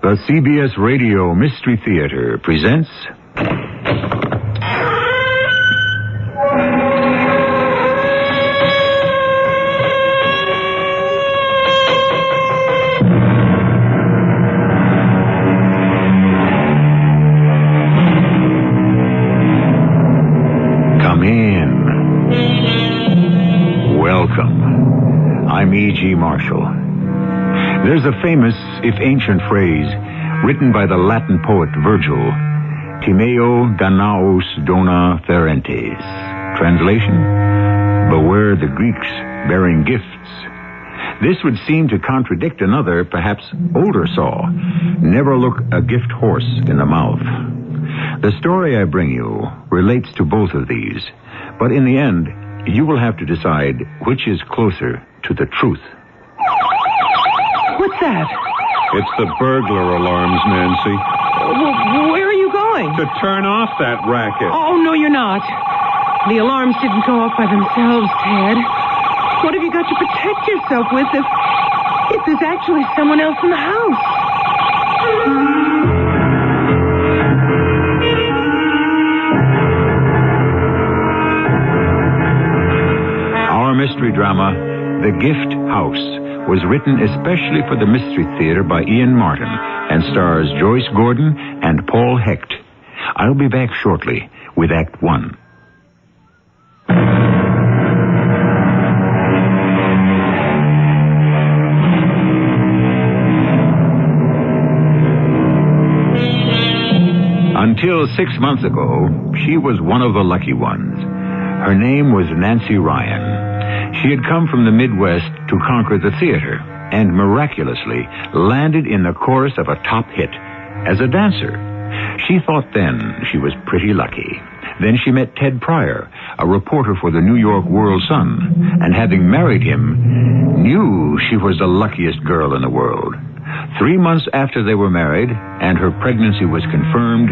The CBS Radio Mystery Theater presents... Come in. Welcome. I'm E.G. Marshall. There's a famous, if ancient phrase, written by the Latin poet Virgil, Timeo Danaos dona ferentes. Translation, beware the Greeks bearing gifts. This would seem to contradict another, perhaps older saw, never look a gift horse in the mouth. The story I bring you relates to both of these, but in the end, you will have to decide which is closer to the truth. What's that? It's the burglar alarms, Nancy. Where are you going? To turn off that racket. Oh, no, you're not. The alarms didn't go off by themselves, Ted. What have you got to protect yourself with if there's actually someone else in the house? Our mystery drama, The Gift House, was written especially for the Mystery Theater by Ian Martin and stars Joyce Gordon and Paul Hecht. I'll be back shortly with Act One. Until 6 months ago, she was one of the lucky ones. Her name was Nancy Ryan. She had come from the Midwest to conquer the theater and miraculously landed in the chorus of a top hit as a dancer. She thought then she was pretty lucky. Then she met Ted Pryor, a reporter for the New York World Sun, and having married him, knew she was the luckiest girl in the world. 3 months after they were married and her pregnancy was confirmed,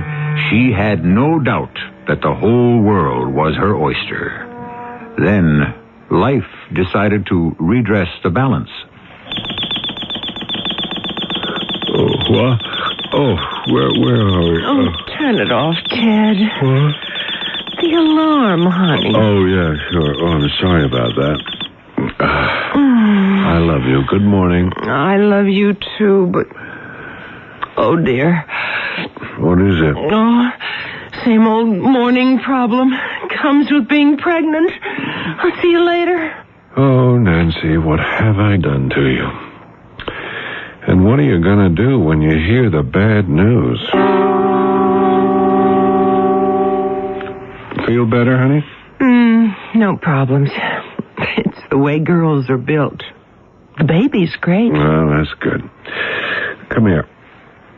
she had no doubt that the whole world was her oyster. Then life decided to redress the balance. Oh, what? Oh, where are we? Oh, turn it off, Ted. What? The alarm, honey. Oh, yeah, sure. Oh, I'm sorry about that. I love you. Good morning. I love you, too, but... Oh, dear. What is it? Oh, same old morning problem. Comes with being pregnant. I'll see you later. Oh, Nancy, what have I done to you? And what are you going to do when you hear the bad news? Feel better, honey? No problems. It's the way girls are built. The baby's great. Well, that's good. Come here.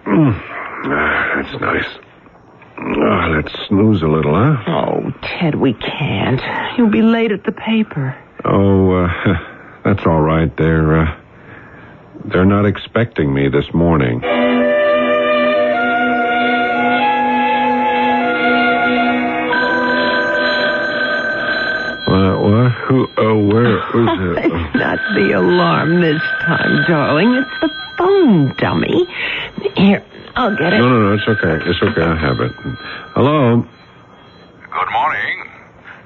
That's nice. Let's snooze a little, huh? Oh, Ted, we can't. You'll be late at the paper. Oh, that's all right. They're not expecting me this morning. What? Who? Oh, where is it? It's not the alarm this time, darling. It's the phone, dummy. Here, I'll get it. No, it's okay. It's okay. I have it. Hello? Good morning.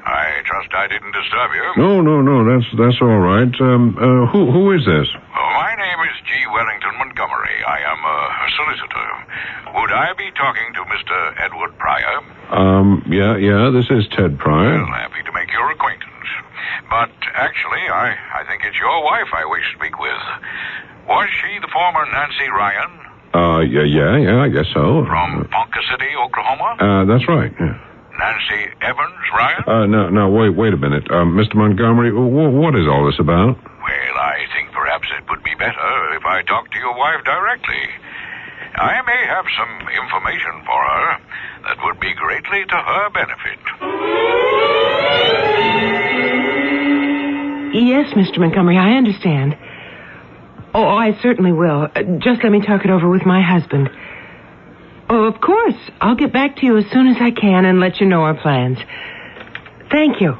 I trust I didn't disturb you. No. That's all right. Who is this? My name is G. Wellington Montgomery. I am a solicitor. Would I be talking to Mr. Edward Pryor? Yeah, this is Ted Pryor. Well, happy to make your acquaintance. But actually, I think it's your wife I wish to speak with. Was she the former Nancy Ryan? Yeah, I guess so. From Ponca City, Oklahoma? That's right, yeah. Nancy Evans Ryan? No, wait a minute. Mr. Montgomery, what is all this about? Well, I think perhaps it would be better if I talked to your wife directly. I may have some information for her that would be greatly to her benefit. Yes, Mr. Montgomery, I understand. Oh, I certainly will. Just let me talk it over with my husband. Oh, of course. I'll get back to you as soon as I can and let you know our plans. Thank you.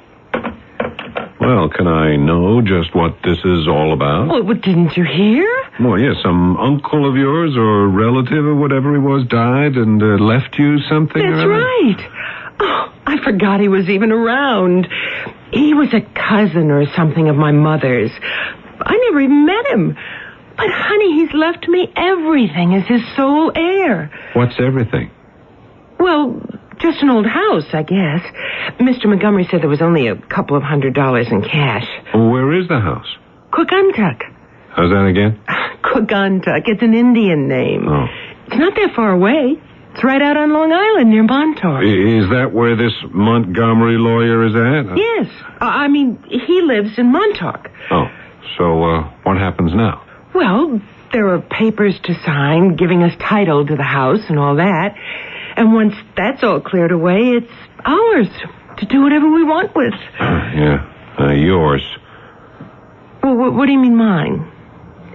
Well, can I know just what this is all about? Oh, but didn't you hear? Well, yes, some uncle of yours or relative or whatever he was died and left you something? That's right. Oh, I forgot he was even around. He was a cousin or something of my mother's. I never even met him. But, honey, he's left me everything as his sole heir. What's everything? Well, just an old house, I guess. Mr. Montgomery said there was only a couple of $100 in cash. Where is the house? Quaguntuck. How's that again? Quaguntuck. It's an Indian name. Oh. It's not that far away. It's right out on Long Island near Montauk. Is that where this Montgomery lawyer is at? Yes. I mean, he lives in Montauk. Oh. So, what happens now? Well, there are papers to sign giving us title to the house and all that. And once that's all cleared away, it's ours to do whatever we want with. Yours. Well, what do you mean mine?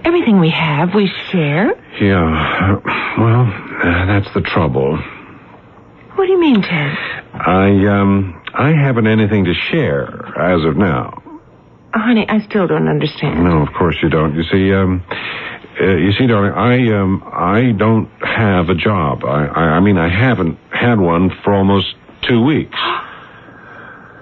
Everything we have, we share. Yeah. Well, that's the trouble. What do you mean, Ted? I haven't anything to share as of now. Honey, I still don't understand. No, of course you don't. You see, darling, I don't have a job. I mean, I haven't had one for almost 2 weeks.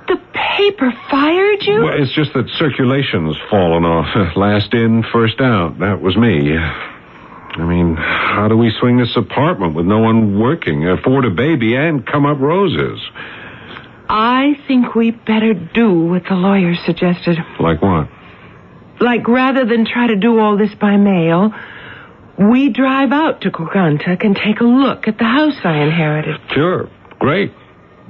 The paper fired you? Well, it's just that circulation's fallen off. Last in, first out. That was me. I mean, how do we swing this apartment with no one working, afford a baby, and come up roses? I think we better do what the lawyer suggested. Like what? Like, rather than try to do all this by mail, we drive out to Quaguntuck and take a look at the house I inherited. Sure. Great.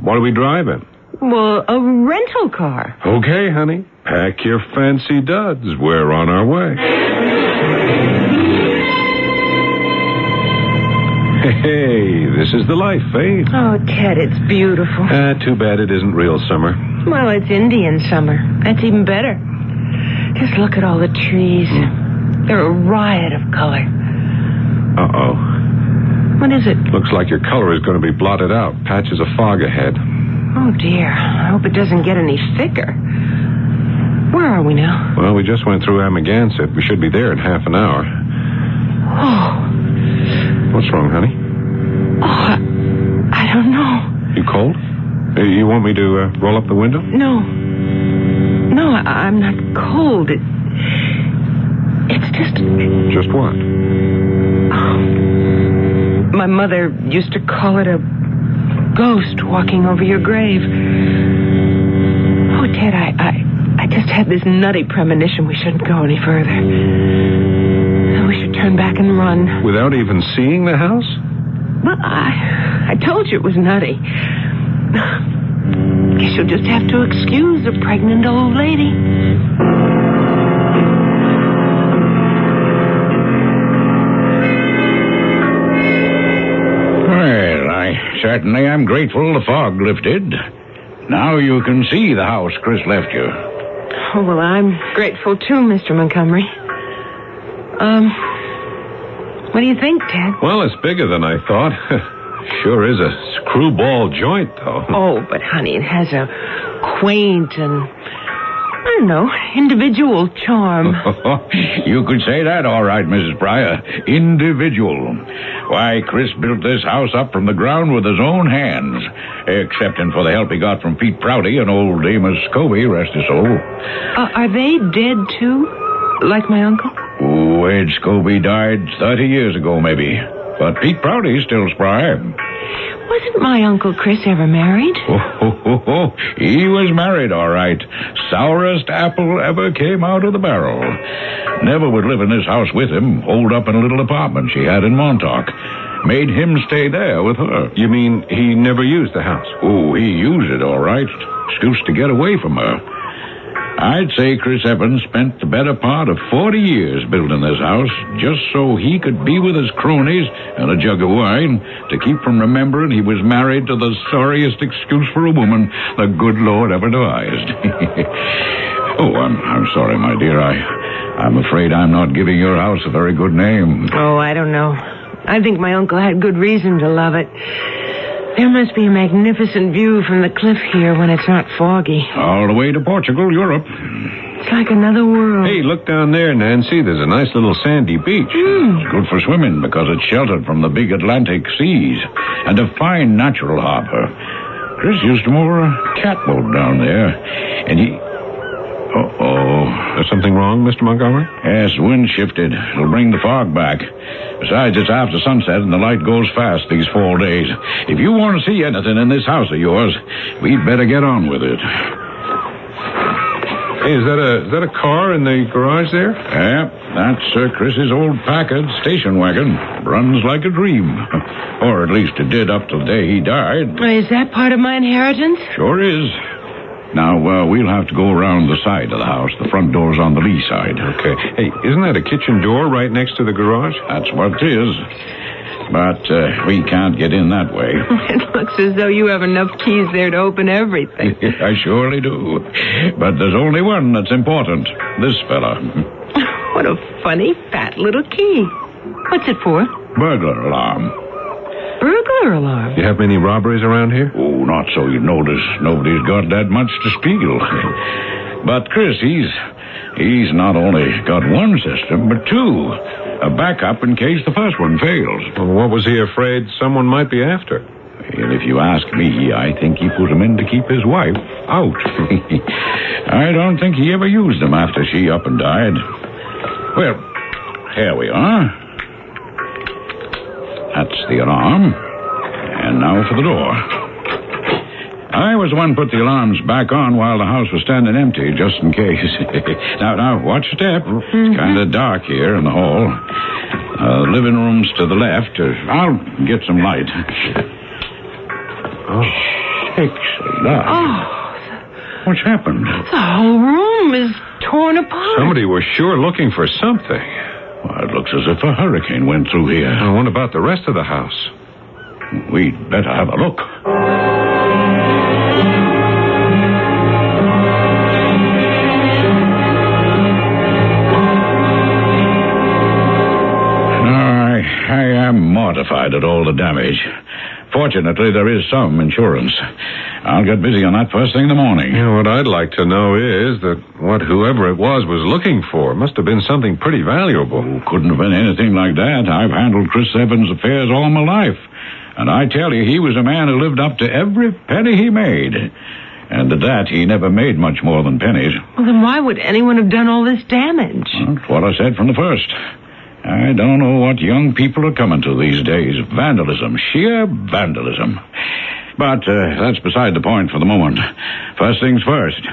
What are we driving? Well, a rental car. Okay, honey. Pack your fancy duds. We're on our way. Hey, this is the life, eh? Oh, Ted, it's beautiful. Too bad it isn't real summer. Well, it's Indian summer. That's even better. Just look at all the trees. They're a riot of color. Uh-oh. What is it? Looks like your color is going to be blotted out. Patches of fog ahead. Oh, dear. I hope it doesn't get any thicker. Where are we now? Well, we just went through Amagansett. We should be there in half an hour. Oh. What's wrong, honey? Oh, I don't know. You cold? You want me to roll up the window? No. No, I'm not cold. It's just... Just what? Oh. My mother used to call it a ghost walking over your grave. Oh, Ted, I just had this nutty premonition we shouldn't go any further. We should turn back and run. Without even seeing the house? Well, I told you it was nutty. Guess you'll just have to excuse a pregnant old lady. Well, I certainly am grateful the fog lifted. Now you can see the house Chris left you. Oh, well, I'm grateful too, Mr. Montgomery. What do you think, Ted? Well, it's bigger than I thought. Sure is a screwball joint, though. Oh, but, honey, it has a quaint and, I don't know, individual charm. You could say that, all right, Mrs. Pryor. Individual. Why, Chris built this house up from the ground with his own hands, excepting for the help he got from Pete Prouty and old Amos Scobie, rest his soul. Are they dead, too? Like my uncle? Oh, Ed Scobie died 30 years ago, maybe. But Pete Prouty's still spry. Wasn't my Uncle Chris ever married? Oh, he was married, all right. Sourest apple ever came out of the barrel. Never would live in this house with him, holed up in a little apartment she had in Montauk. Made him stay there with her. You mean he never used the house? Oh, he used it, all right. Excuse to get away from her. I'd say Chris Evans spent the better part of 40 years building this house just so he could be with his cronies and a jug of wine to keep from remembering he was married to the sorriest excuse for a woman the good Lord ever devised. Oh, I'm sorry, my dear. I'm afraid I'm not giving your house a very good name. Oh, I don't know. I think my uncle had good reason to love it. There must be a magnificent view from the cliff here when it's not foggy. All the way to Portugal, Europe. It's like another world. Hey, look down there, Nancy. There's a nice little sandy beach. It's good for swimming because it's sheltered from the big Atlantic seas and a fine natural harbor. Chris used to moor a catboat down there, and he... Uh-oh. There's something wrong, Mr. Montgomery? Yes, the wind shifted. It'll bring the fog back. Besides, it's after sunset and the light goes fast these fall days. If you want to see anything in this house of yours, we'd better get on with it. Hey, is that a car in the garage there? Yeah, that's Chris's old Packard station wagon. Runs like a dream. Or at least it did up to the day he died. Is that part of my inheritance? Sure is. Now, we'll have to go around the side of the house. The front door's on the lee side. Okay. Hey, isn't that a kitchen door right next to the garage? That's what it is. But we can't get in that way. It looks as though you have enough keys there to open everything. I surely do. But there's only one that's important. This fella. What a funny, fat little key. What's it for? Burglar alarm. Burglar alarm? You have many robberies around here? Oh, not so you'd notice. Nobody's got that much to steal. But Chris, he's not only got one system, but two. A backup in case the first one fails. Well, what was he afraid someone might be after? And if you ask me, I think he put them in to keep his wife out. I don't think he ever used them after she up and died. Well, here we are. That's the alarm. And now for the door. I was the one who put the alarms back on while the house was standing empty, just in case. Now, watch your step. It's kind of dark here in the hall. The living room's to the left. I'll get some light. Oh, sakes alive. Oh. What's happened? The whole room is torn apart. Somebody was sure looking for something. Well, it looks as if a hurricane went through here. Well, what about the rest of the house? We'd better have a look. I am mortified at all the damage. Fortunately, there is some insurance. I'll get busy on that first thing in the morning. You know, what I'd like to know is that what whoever it was looking for must have been something pretty valuable. Oh, couldn't have been anything like that. I've handled Chris Evans' affairs all my life. And I tell you, he was a man who lived up to every penny he made. And at that, he never made much more than pennies. Well, then why would anyone have done all this damage? Well, that's what I said from the first. I don't know what young people are coming to these days. Vandalism. Sheer vandalism. But that's beside the point for the moment. First things first.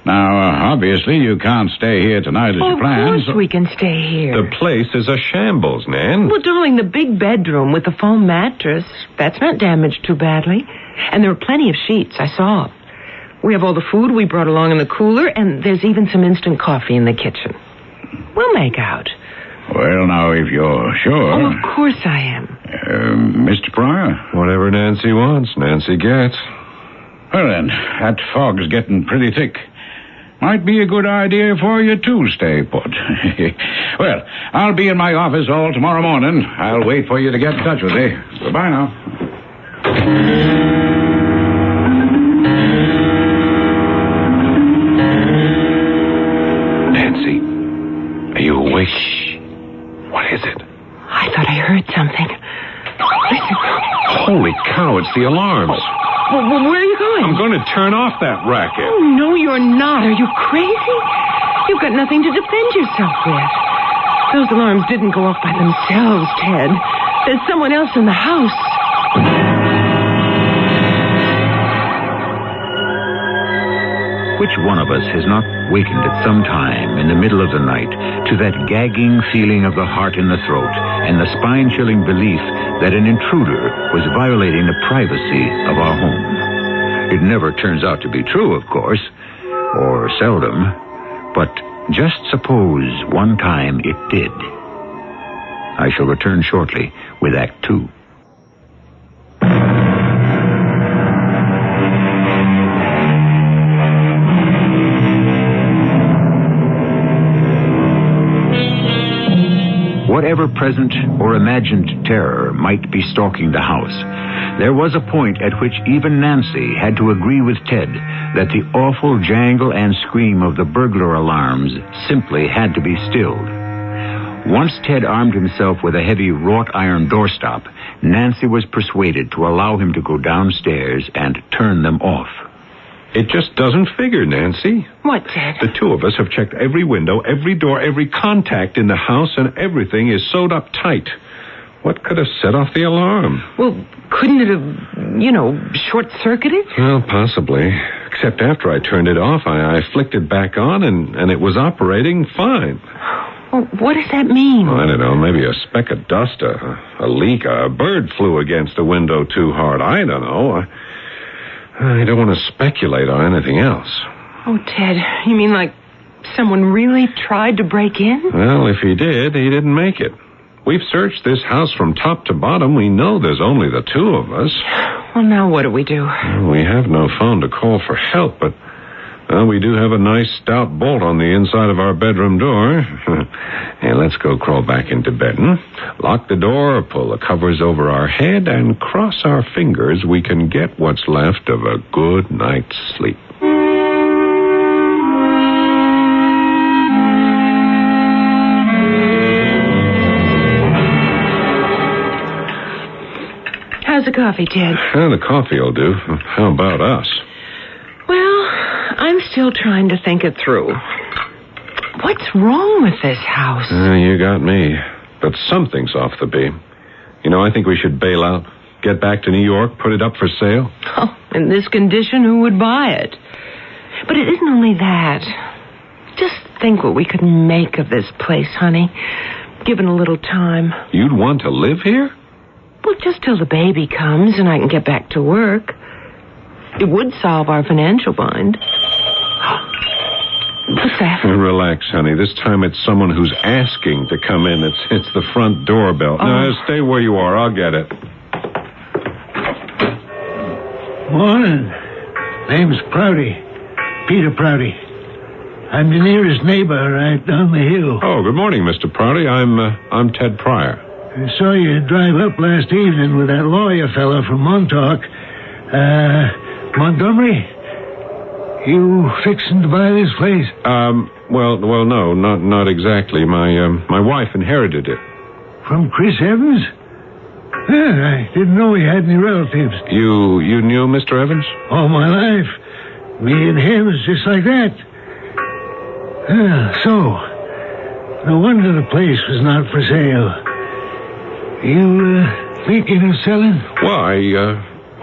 Now, obviously, you can't stay here tonight as you planned. Of course we can stay here. The place is a shambles, Nan. Well, darling, the big bedroom with the foam mattress, that's not damaged too badly. And there are plenty of sheets, I saw. We have all the food we brought along in the cooler, and there's even some instant coffee in the kitchen. We'll make out. Well, now, if you're sure... Oh, of course I am. Mr. Pryor? Whatever Nancy wants, Nancy gets. Well, then, that fog's getting pretty thick. Might be a good idea for you to stay put. Well, I'll be in my office all tomorrow morning. I'll wait for you to get in touch with me. Goodbye now. Nancy, are you awake? Shh. What is it? I thought I heard something. Listen. Holy cow, it's the alarms. Well, where are you going? I'm going to turn off that racket. Oh, no, you're not. Are you crazy? You've got nothing to defend yourself with. Those alarms didn't go off by themselves, Ted. There's someone else in the house. Which one of us has not wakened at some time in the middle of the night to that gagging feeling of the heart in the throat and the spine-chilling belief that an intruder was violating the privacy of our home? It never turns out to be true, of course, or seldom, but just suppose one time it did. I shall return shortly with Act 2. Whatever present or imagined terror might be stalking the house, there was a point at which even Nancy had to agree with Ted that the awful jangle and scream of the burglar alarms simply had to be stilled. Once Ted armed himself with a heavy wrought iron doorstop, Nancy was persuaded to allow him to go downstairs and turn them off. It just doesn't figure, Nancy. What, Ted? The two of us have checked every window, every door, every contact in the house, and everything is sewed up tight. What could have set off the alarm? Well, couldn't it have, short-circuited? Well, possibly. Except after I turned it off, I flicked it back on, and it was operating fine. Well, what does that mean? I don't know, maybe a speck of dust, a leak, a bird flew against a window too hard. I don't know. I don't want to speculate on anything else. Oh, Ted, you mean like someone really tried to break in? Well, if he did, he didn't make it. We've searched this house from top to bottom. We know there's only the two of us. Well, now what do we do? Well, we have no phone to call for help, but we do have a nice stout bolt on the inside of our bedroom door. Hey, let's go crawl back into bed, Lock the door, pull the covers over our head, and cross our fingers we can get what's left of a good night's sleep. How's the coffee, Ted? The coffee will do. How about us? Well, I'm still trying to think it through. What's wrong with this house? You got me. But something's off the beam. I think we should bail out, get back to New York, put it up for sale. Oh, in this condition, who would buy it? But it isn't only that. Just think what we could make of this place, honey, given a little time. You'd want to live here? Well, just till the baby comes and I can get back to work. It would solve our financial bind. What's that? Relax, honey. This time it's someone who's asking to come in. It's the front doorbell. Oh. No, stay where you are. I'll get it. Morning. Name's Prouty. Peter Prouty. I'm the nearest neighbor right down the hill. Oh, good morning, Mr. Prouty. I'm Ted Pryor. I saw you drive up last evening with that lawyer fella from Montauk. Montgomery? You fixing to buy this place? Well, no, not exactly. My wife inherited it. From Chris Evans? I didn't know he had any relatives. You knew Mr. Evans? All my life. Me and him is just like that. So, no wonder the place was not for sale. You thinking of selling? Well,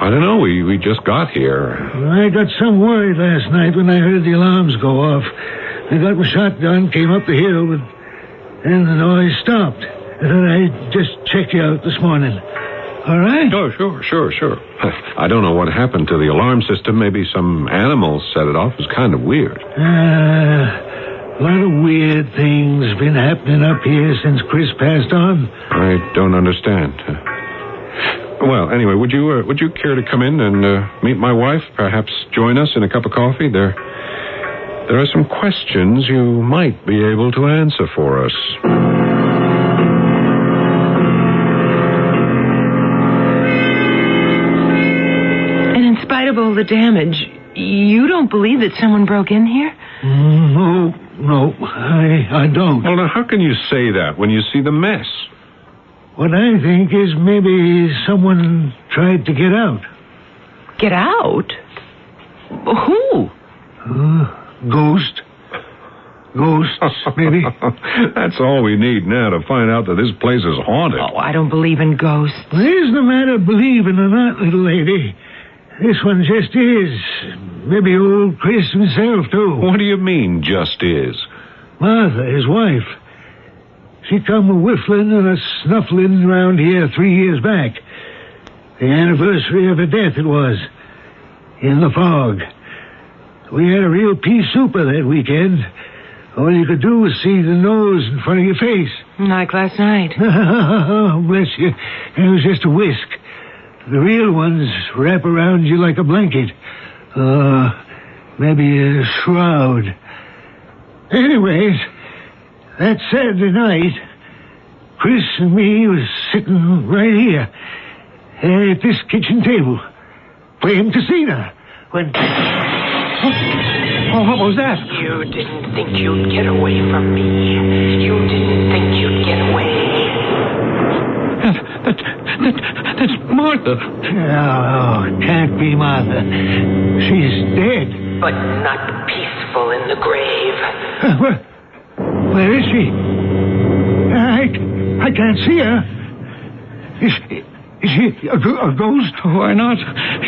I don't know. We just got here. I got some worried last night when I heard the alarms go off. I got my shotgun, came up the hill, but then the noise stopped. I thought I'd just check you out this morning. All right? Oh, sure. I don't know what happened to the alarm system. Maybe some animal set it off. It was kind of weird. A lot of weird things been happening up here since Chris passed on. I don't understand. Well, anyway, would you care to come in and meet my wife? Perhaps join us in a cup of coffee? There are some questions you might be able to answer for us. And in spite of all the damage, you don't believe that someone broke in here? No, I don't. Well, now, how can you say that when you see the mess? What I think is maybe someone tried to get out. Get out? Who? Ghosts, maybe. That's all we need now to find out that this place is haunted. Oh, I don't believe in ghosts. Well, it isn't a matter of believing or not, little lady. This one just is. Maybe old Chris himself, too. What do you mean, just is? Martha, his wife. She come a-whiffling and a-snuffling around here 3 years back. The anniversary of her death it was. In the fog. We had a real pea souper that weekend. All you could do was see the nose in front of your face. Like last night. Oh, bless you. It was just a whisk. The real ones wrap around you like a blanket. Maybe a shroud. Anyways, that Saturday night, Chris and me was sitting right here at this kitchen table playing casino when... Oh, what was that? You didn't think you'd get away from me. You didn't think you'd get away. That's Martha. Oh, it can't be Martha. She's dead. But not peaceful in the grave. Where is she? I can't see her. Is she a ghost? Why not?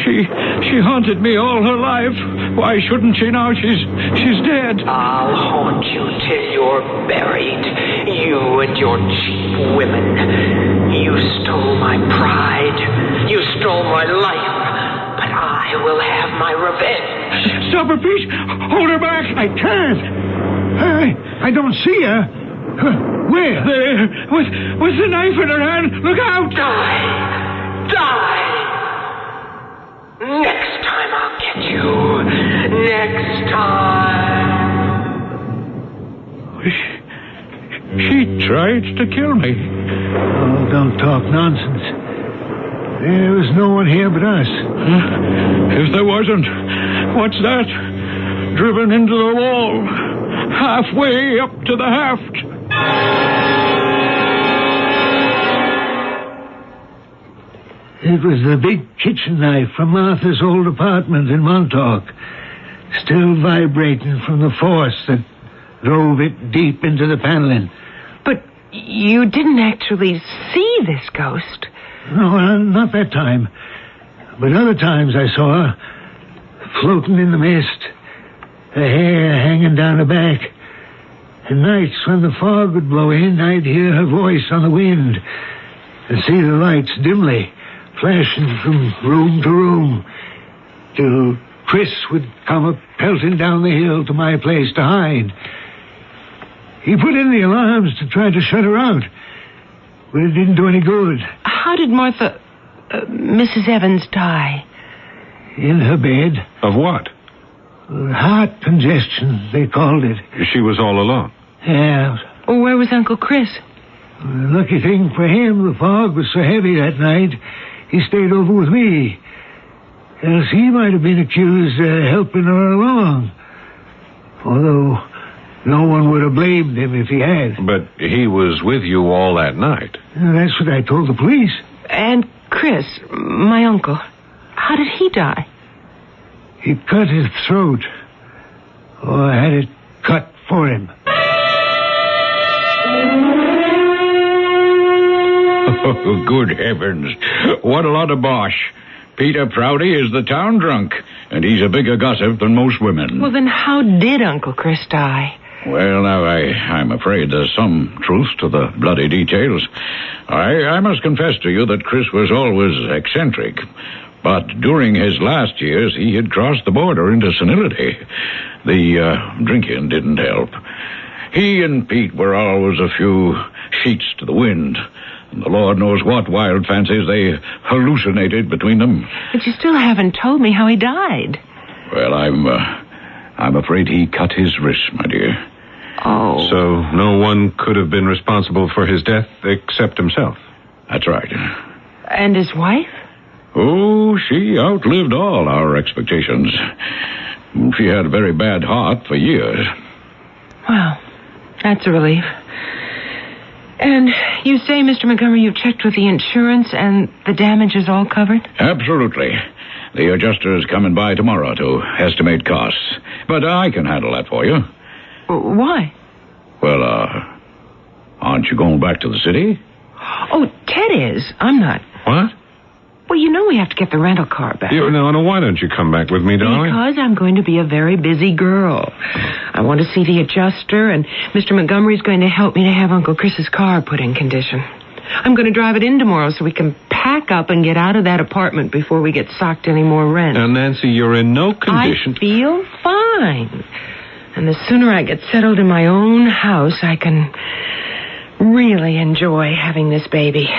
She haunted me all her life. Why shouldn't she now? She's dead. I'll haunt you till you're buried. You and your cheap women. You stole my pride. You stole my life. But I will have my revenge. Stop her, Pete. Hold her back. I can't. I don't see her. Where? There, with the knife in her hand. Look out! Die! Next time I'll get you. Next time. She tried to kill me. Oh, don't talk nonsense. There was no one here but us. If there wasn't, what's that? Driven into the wall. Halfway up to the haft. It was the big kitchen knife from Martha's old apartment in Montauk, still vibrating from the force that drove it deep into the paneling. But you didn't actually see this ghost. No, not that time. But other times I saw her, floating in the mist, her hair hanging down her back. And nights when the fog would blow in, I'd hear her voice on the wind and see the lights dimly flashing from room to room, till Chris would come up pelting down the hill to my place to hide. He put in the alarms to try to shut her out, but it didn't do any good. How did Mrs. Evans die? In her bed. Of what? Heart congestion, they called it. She was all alone. Yeah. Where was Uncle Chris? Lucky thing for him, the fog was so heavy that night, he stayed over with me. Else he might have been accused of helping her along. Although no one would have blamed him if he had. But he was with you all that night. That's what I told the police. And Chris, my uncle, how did he die? He cut his throat. Or had it cut for him. Oh, good heavens. What a lot of bosh. Peter Prouty is the town drunk, and he's a bigger gossip than most women. Well, then how did Uncle Chris die? Well, now, I'm afraid there's some truth to the bloody details. I must confess to you that Chris was always eccentric. But during his last years, he had crossed the border into senility. The drinking didn't help. He and Pete were always a few sheets to the wind. And the Lord knows what wild fancies they hallucinated between them. But you still haven't told me how he died. Well, I'm afraid he cut his wrist, my dear. Oh. So no one could have been responsible for his death except himself. That's right. And his wife? Oh, she outlived all our expectations. She had a very bad heart for years. Well, that's a relief. And you say, Mr. Montgomery, you checked with the insurance and the damage is all covered? Absolutely. The adjuster's coming by tomorrow to estimate costs. But I can handle that for you. Why? Well, aren't you going back to the city? Oh, Ted is. I'm not. What? Well, you know we have to get the rental car back. No, why don't you come back with me, darling? Because I'm going to be a very busy girl. I want to see the adjuster, and Mr. Montgomery's going to help me to have Uncle Chris's car put in condition. I'm going to drive it in tomorrow so we can pack up and get out of that apartment before we get socked any more rent. Now, Nancy, you're in no condition I feel fine. And the sooner I get settled in my own house, I can really enjoy having this baby.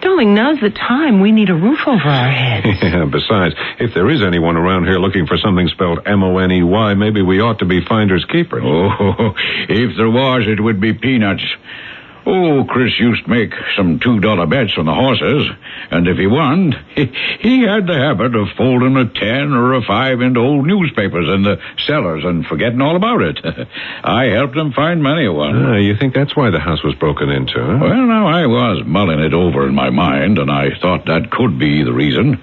Darling, now's the time. We need a roof over our heads. Yeah, besides, if there is anyone around here looking for something spelled M-O-N-E-Y, maybe we ought to be finders keepers. Oh, if there was, it would be peanuts. Oh, Chris used to make some $2 bets on the horses, and if he won, he had the habit of folding a 10 or a 5 into old newspapers in the cellars and forgetting all about it. I helped him find many a one. You think that's why the house was broken into, huh? Well, now, I was mulling it over in my mind, and I thought that could be the reason.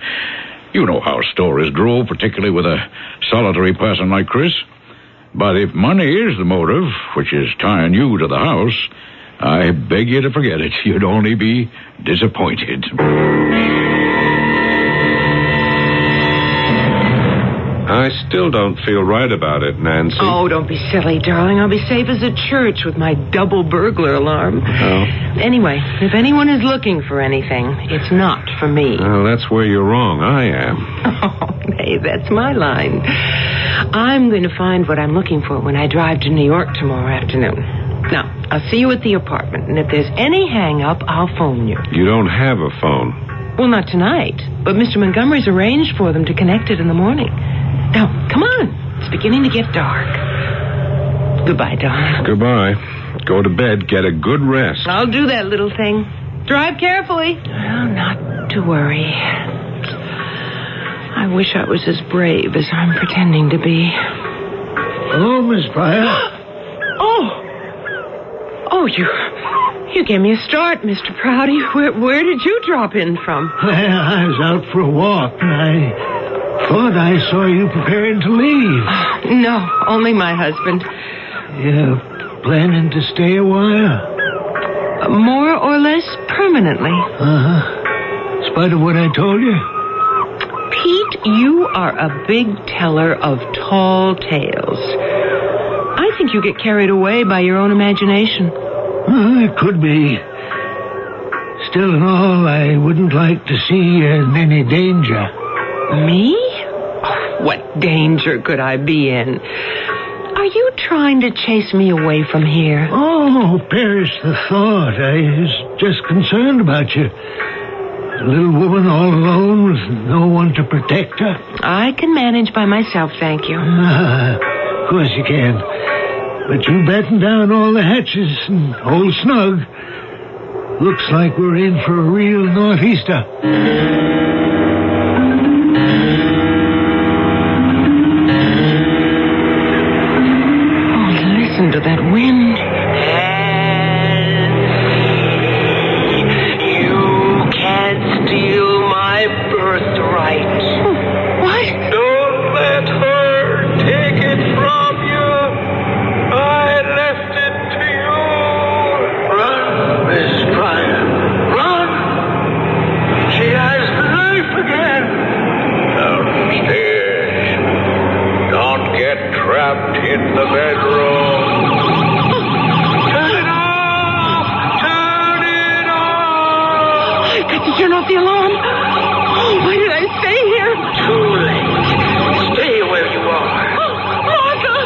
You know how stories grow, particularly with a solitary person like Chris. But if money is the motive, which is tying you to the house, I beg you to forget it. You'd only be disappointed. I still don't feel right about it, Nancy. Oh, don't be silly, darling. I'll be safe as a church with my double burglar alarm. Oh. Anyway, if anyone is looking for anything, it's not for me. Well, that's where you're wrong. I am. Oh, hey, that's my line. I'm going to find what I'm looking for when I drive to New York tomorrow afternoon. Now, I'll see you at the apartment, and if there's any hang-up, I'll phone you. You don't have a phone. Well, not tonight, but Mr. Montgomery's arranged for them to connect it in the morning. Now, come on. It's beginning to get dark. Goodbye, darling. Goodbye. Go to bed. Get a good rest. I'll do that, little thing. Drive carefully. Well, not to worry. I wish I was as brave as I'm pretending to be. Hello, Miss Pryor. Oh, you gave me a start, Mr. Prouty. Where did you drop in from? Well, I was out for a walk, and I thought I saw you preparing to leave. No, only my husband. You planning to stay a while? More or less permanently. Uh-huh. In spite of what I told you? Pete, you are a big teller of tall tales. I think you get carried away by your own imagination. It could be. Still in all, I wouldn't like to see you in any danger. Me? Oh, what danger could I be in? Are you trying to chase me away from here? Oh, perish the thought. I was just concerned about you. A little woman all alone with no one to protect her. I can manage by myself, thank you. Of course you can. But you batten down all the hatches and hold snug. Looks like we're in for a real northeaster. Oh, listen to that wind. You can't steal my birthright. What? Don't let her take it from you. I left it to you. Run, Miss Pryor. Run. She has the knife again. Downstairs. Don't get trapped in the bedroom. Turn it off. Turn it off. I've got to turn off the alarm. Oh, why did I stay here? Too late. Stay where you are. Oh, Martha!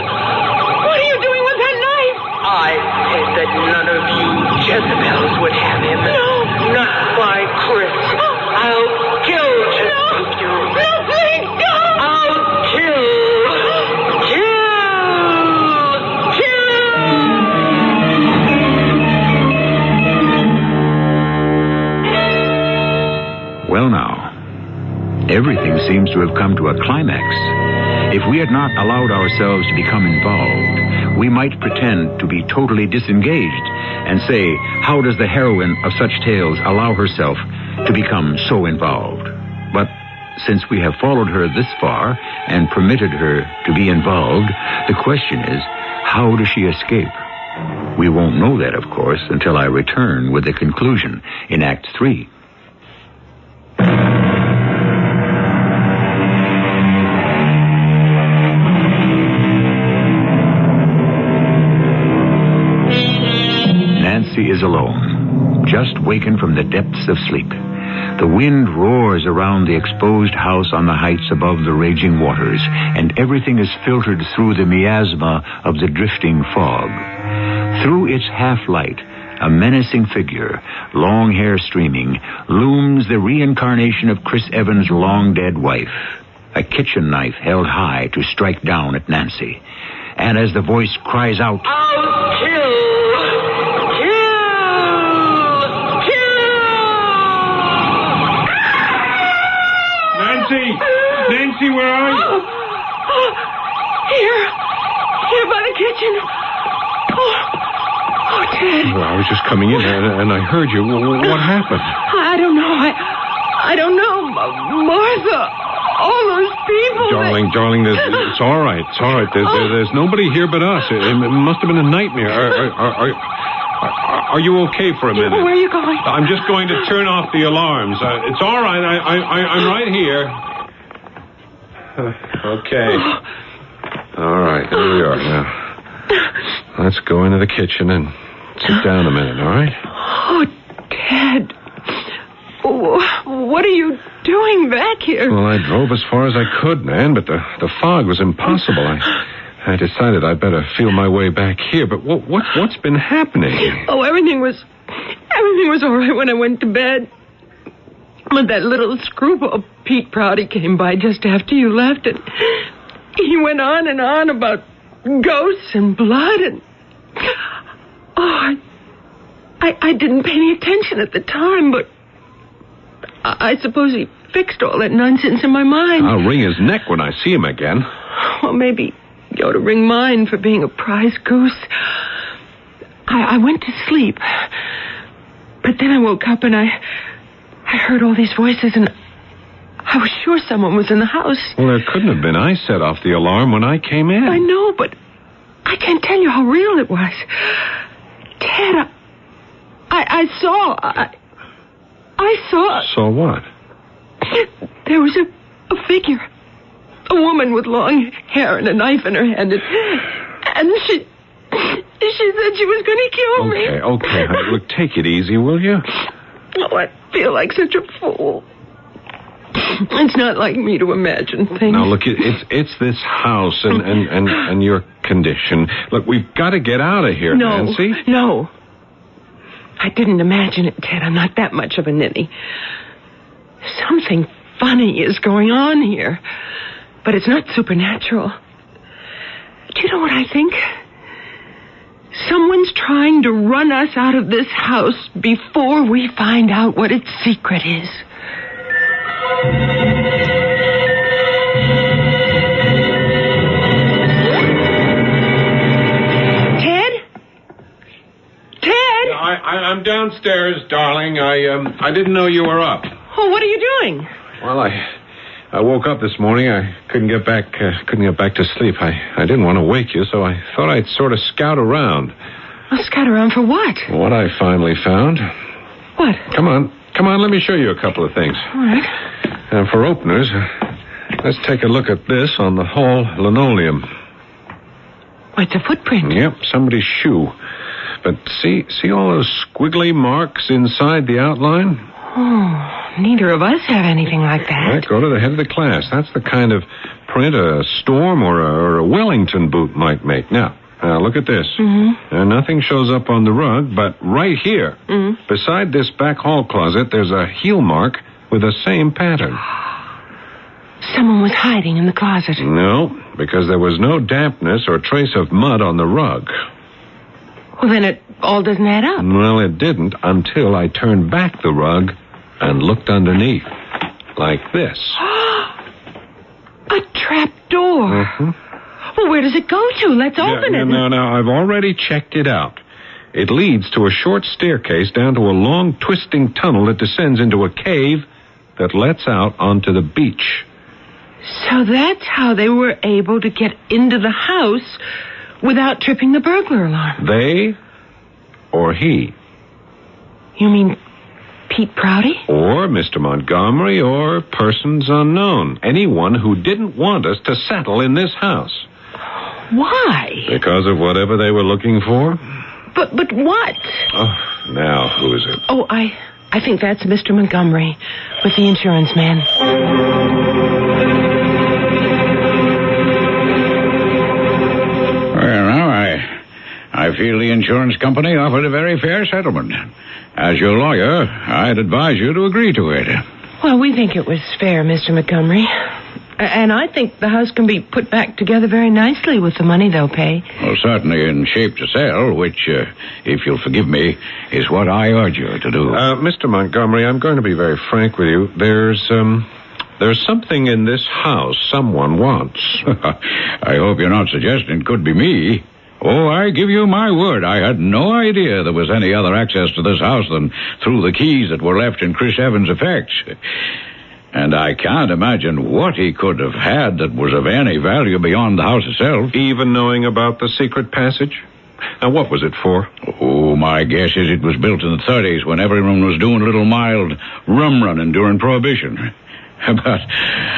What are you doing with that knife? I said that none of you Jezebels would have him. No. Not my Chris. I'll kill to take you. No, please, don't! I'll kill. Well, now, everything seems to have come to a climax. If we had not allowed ourselves to become involved, we might pretend to be totally disengaged and say, how does the heroine of such tales allow herself to become so involved? But since we have followed her this far and permitted her to be involved, the question is, how does she escape? We won't know that, of course, until I return with the conclusion in Act 3. Nancy is alone, just wakened from the depths of sleep. The wind roars around the exposed house on the heights above the raging waters, and everything is filtered through the miasma of the drifting fog. Through its half-light, a menacing figure, long hair streaming, looms the reincarnation of Chris Evans' long-dead wife, a kitchen knife held high to strike down at Nancy. And as the voice cries out, I'll kill. Kill. Nancy, where are you? Here by the kitchen. Oh, Ted. Well, I was just coming in, and I heard you. What happened? I don't know. I don't know. Martha, all those people. Darling, it's all right. It's all right. There's nobody here but us. It must have been a nightmare. Are you okay for a minute? Where are you going? I'm just going to turn off the alarms. It's all right. I'm right here. Okay. All right, here we are now. Let's go into the kitchen and sit down a minute, all right? Oh, Ted. What are you doing back here? Well, I drove as far as I could, Nan, but the fog was impossible. I decided I'd better feel my way back here, but what's been happening? Oh, everything was all right when I went to bed. But that little screwball Pete Prouty came by just after you left, and he went on and on about ghosts and blood, and I didn't pay any attention at the time, but I suppose he fixed all that nonsense in my mind. I'll wring his neck when I see him again. Well, maybe you ought to wring mine for being a prize goose. I went to sleep, but then I woke up and I heard all these voices, and I was sure someone was in the house. Well, there couldn't have been. I set off the alarm when I came in. I know, but I can't tell you how real it was. Ted, I saw. Saw what? There was a figure. A woman with long hair and a knife in her hand. And she said she was going to kill me. Okay. Look, take it easy, will you? Oh, I feel like such a fool. It's not like me to imagine things. Now, look, it's this house and your condition. Look, we've got to get out of here, Nancy. No. I didn't imagine it, Ted. I'm not that much of a ninny. Something funny is going on here. But it's not supernatural. Do you know what I think? Someone's trying to run us out of this house before we find out what its secret is. Ted? I'm downstairs, darling. I didn't know you were up. Oh, what are you doing? Well, I woke up this morning. I couldn't get back to sleep. I didn't want to wake you, so I thought I'd sort of scout around. Well, scout around for what? What I finally found. What? Come on, let me show you a couple of things. All right. And for openers, let's take a look at this on the hall linoleum. Oh, it's a footprint. Yep, somebody's shoe. But see all those squiggly marks inside the outline? Oh, neither of us have anything like that. Right, go to the head of the class. That's the kind of print a Storm or a Wellington boot might make. Now look at this. Mm-hmm. Nothing shows up on the rug, but right here, beside this back hall closet, there's a heel mark with the same pattern. Someone was hiding in the closet. No, because there was no dampness or trace of mud on the rug. Well, then it all doesn't add up. Well, it didn't until I turned back the rug and looked underneath. Like this. A trap door. Mm-hmm. Well, where does it go to? Let's open it. No, I've already checked it out. It leads to a short staircase down to a long, twisting tunnel that descends into a cave that lets out onto the beach. So that's how they were able to get into the house without tripping the burglar alarm. They or he? You mean Pete Prouty? Or Mr. Montgomery or persons unknown. Anyone who didn't want us to settle in this house. Why? Because of whatever they were looking for. But what? Oh, now who is it? Oh, I think that's Mr. Montgomery with the insurance man. Well, now, I feel the insurance company offered a very fair settlement. As your lawyer, I'd advise you to agree to it. Well, we think it was fair, Mr. Montgomery. And I think the house can be put back together very nicely with the money they'll pay. Well, certainly in shape to sell, which, if you'll forgive me, is what I urge you to do. Mr. Montgomery, I'm going to be very frank with you. There's There's something in this house someone wants. I hope you're not suggesting it could be me. Oh, I give you my word, I had no idea there was any other access to this house than through the keys that were left in Chris Evans' effects. And I can't imagine what he could have had that was of any value beyond the house itself. Even knowing about the secret passage? And what was it for? Oh, my guess is it was built in the 30s when everyone was doing a little mild rum running during Prohibition. But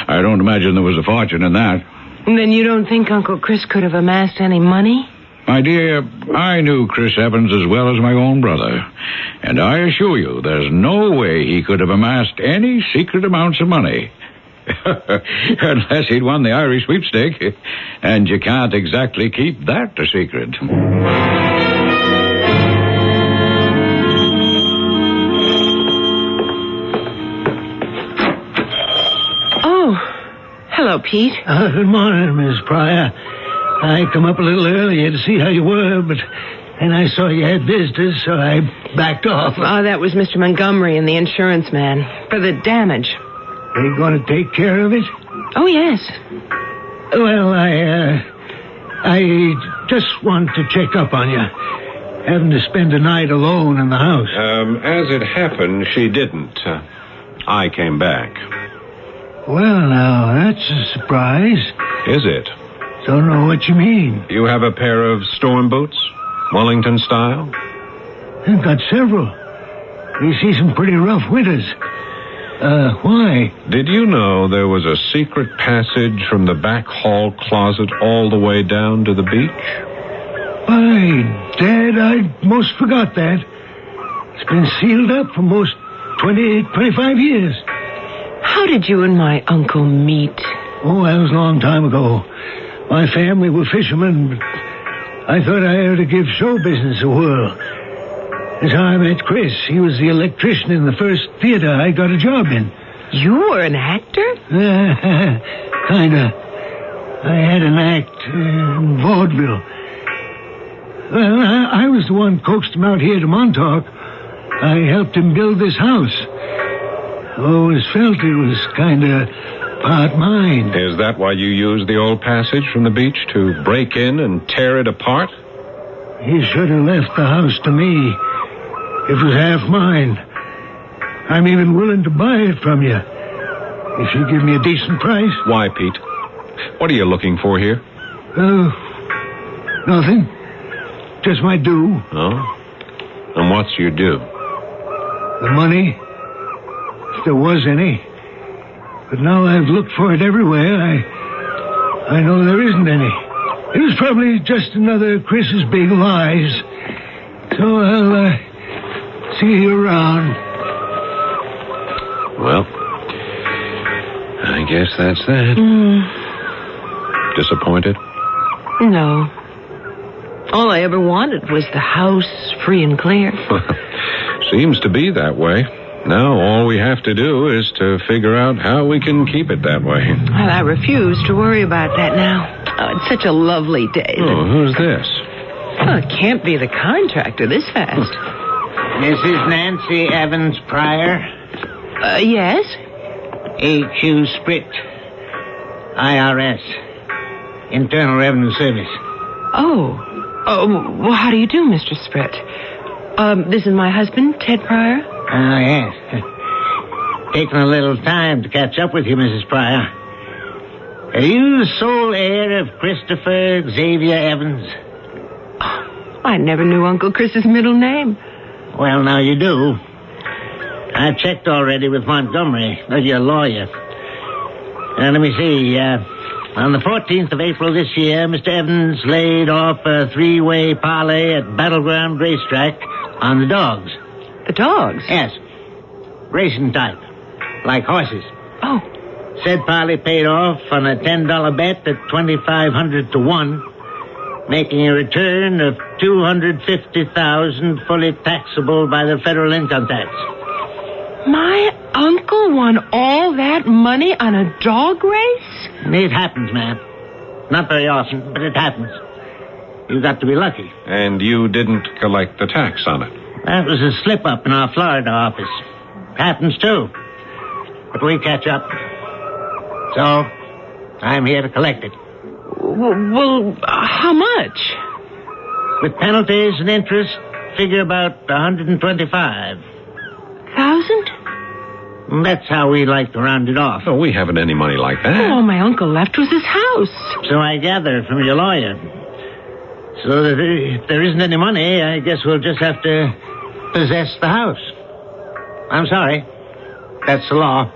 I don't imagine there was a fortune in that. Then you don't think Uncle Chris could have amassed any money? My dear, I knew Chris Evans as well as my own brother. And I assure you, there's no way he could have amassed any secret amounts of money. Unless he'd won the Irish sweepstake. And you can't exactly keep that a secret. Oh, hello, Pete. Good morning, Miss Pryor. I come up a little earlier to see how you were, but then I saw you had visitors, so I backed off. Oh, that was Mr. Montgomery and the insurance man for the damage. Are you going to take care of it? Oh, yes. Well, I just want to check up on you. Having to spend a night alone in the house. As it happened, she didn't. I came back. Well, now, that's a surprise. Is it? Don't know what you mean. You have a pair of storm boots? Wellington style? I've got several. We see some pretty rough winters. Why? Did you know there was a secret passage from the back hall closet all the way down to the beach? Why, Dad, I most forgot that. It's been sealed up for most 25 years. How did you and my uncle meet? Oh, that was a long time ago. My family were fishermen, but I thought I ought to give show business a whirl. That's how I met Chris. He was the electrician in the first theater I got a job in. You were an actor? Kinda. I had an act in vaudeville. Well, I was the one coaxed him out here to Montauk. I helped him build this house. I always felt it was kinda part mine. Is that why you used the old passage from the beach to break in and tear it apart? You should have left the house to me. It was half mine. I'm even willing to buy it from you. If you give me a decent price. Why, Pete? What are you looking for here? Nothing. Just my due. Oh? And what's your due? The money. If there was any. But now I've looked for it everywhere. I know there isn't any. It was probably just another Chris's big lies. So I'll see you around. Well, I guess that's that. Disappointed? No. All I ever wanted was the house free and clear. Seems to be that way. Now all we have to do is to figure out how we can keep it that way. Well, I refuse to worry about that now. Oh, it's such a lovely day. Oh, who's this? Oh, it can't be the contractor this fast. Mrs. Nancy Evans Pryor? Yes? A.Q. Sprit. IRS. Internal Revenue Service. Oh, well, how do you do, Mr. Sprit? This is my husband, Ted Pryor. Ah, yes. Taking a little time to catch up with you, Mrs. Pryor. Are you the sole heir of Christopher Xavier Evans? I never knew Uncle Chris's middle name. Well, now you do. I checked already with Montgomery, your lawyer. Let me see. On the 14th of April this year, Mr. Evans laid off a three-way parlay at Battleground Racetrack on the dogs. The dogs? Yes. Racing type. Like horses. Oh. Said parlay paid off on a $10 bet at 2,500 to 1, making a return of $250,000 fully taxable by the federal income tax. My uncle won all that money on a dog race? It happens, ma'am. Not very often, but it happens. You've got to be lucky. And you didn't collect the tax on it? That was a slip-up in our Florida office. Happens, too. But we catch up. So, I'm here to collect it. Well, how much? With penalties and interest, figure about 125. 1,000? That's how we like to round it off. Oh, we haven't any money like that. All my uncle left was his house. So I gather from your lawyer. So that if there isn't any money, I guess we'll just have to possess the house. I'm sorry. That's the law.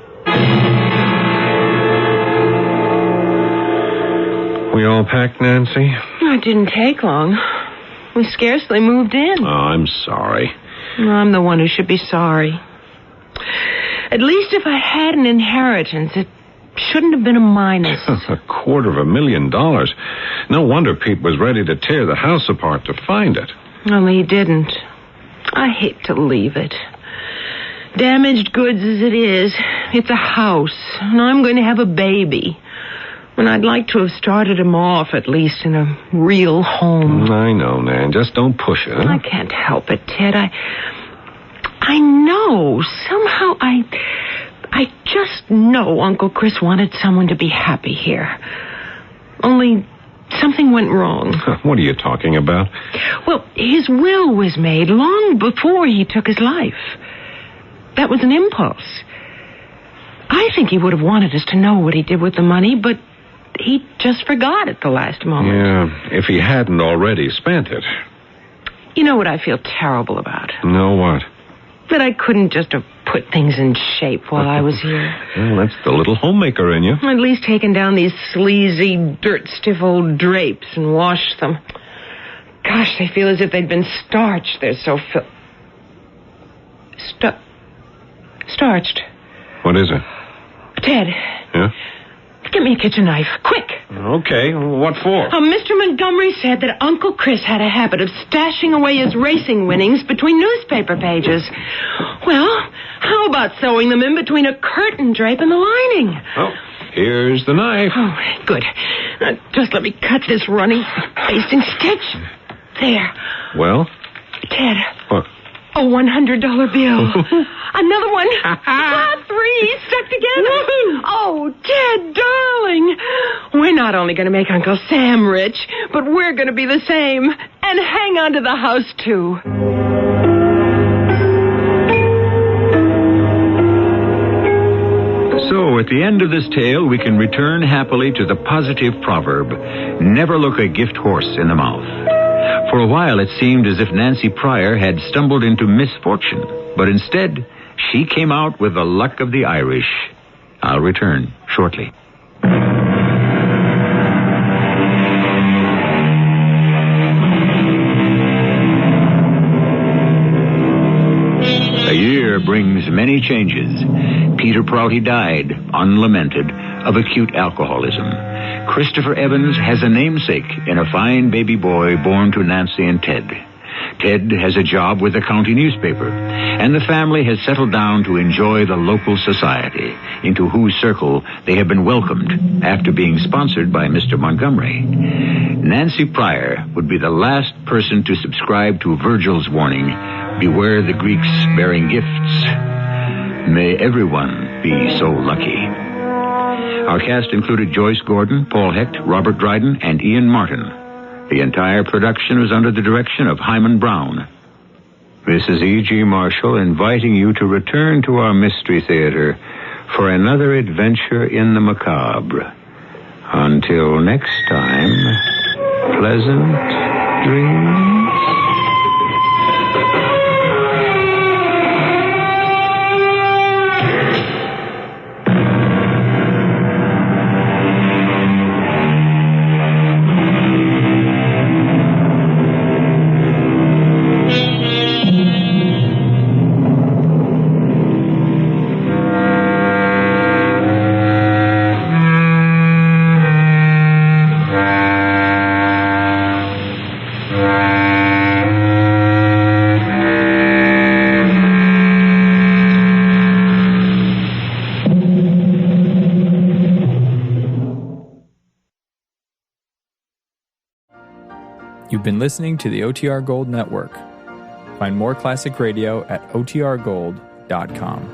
We all packed, Nancy? It didn't take long. We scarcely moved in. Oh, I'm sorry. I'm the one who should be sorry. At least if I had an inheritance, it shouldn't have been a minus. $250,000. No wonder Pete was ready to tear the house apart to find it. Only he didn't. I hate to leave it. Damaged goods as it is, it's a house, and I'm going to have a baby. And I'd like to have started him off, at least, in a real home. I know, Nan. Just don't push it. Huh? I can't help it, Ted. I know. Somehow I just know Uncle Chris wanted someone to be happy here. Only something went wrong. What are you talking about? Well, his will was made long before he took his life. That was an impulse. I think he would have wanted us to know what he did with the money, but he just forgot at the last moment. Yeah, if he hadn't already spent it. You know what I feel terrible about? No, what? That I couldn't just have put things in shape while I was here. Well, that's the little homemaker in you. At least taken down these sleazy, dirt-stiff old drapes and washed them. Gosh, they feel as if they'd been starched. They're so starched. What is it? Ted. Yeah? Get me a kitchen knife, quick. Okay, what for? Mr. Montgomery said that Uncle Chris had a habit of stashing away his racing winnings between newspaper pages. Well, how about sewing them in between a curtain drape and the lining? Oh, here's the knife. Oh, good. Just let me cut this running basting stitch. There. Well? Ted. What? A $100 bill. Another one. 3 stuck together. Woo-hoo. Oh, Ted, darling. We're not only going to make Uncle Sam rich, but we're going to be the same. And hang on to the house, too. So, at the end of this tale, we can return happily to the positive proverb, never look a gift horse in the mouth. For a while, it seemed as if Nancy Pryor had stumbled into misfortune, but instead, she came out with the luck of the Irish. I'll return shortly. A year brings many changes. Peter Prouty died, unlamented, of acute alcoholism. Christopher Evans has a namesake in a fine baby boy born to Nancy and Ted. Ted has a job with the county newspaper, and the family has settled down to enjoy the local society, into whose circle they have been welcomed after being sponsored by Mr. Montgomery. Nancy Pryor would be the last person to subscribe to Virgil's warning, beware the Greeks bearing gifts. May everyone be so lucky. Our cast included Joyce Gordon, Paul Hecht, Robert Dryden, and Ian Martin. The entire production was under the direction of Hyman Brown. This is E.G. Marshall inviting you to return to our Mystery Theater for another adventure in the macabre. Until next time, pleasant dreams. You've been listening to the OTR Gold Network. Find more classic radio at otrgold.com.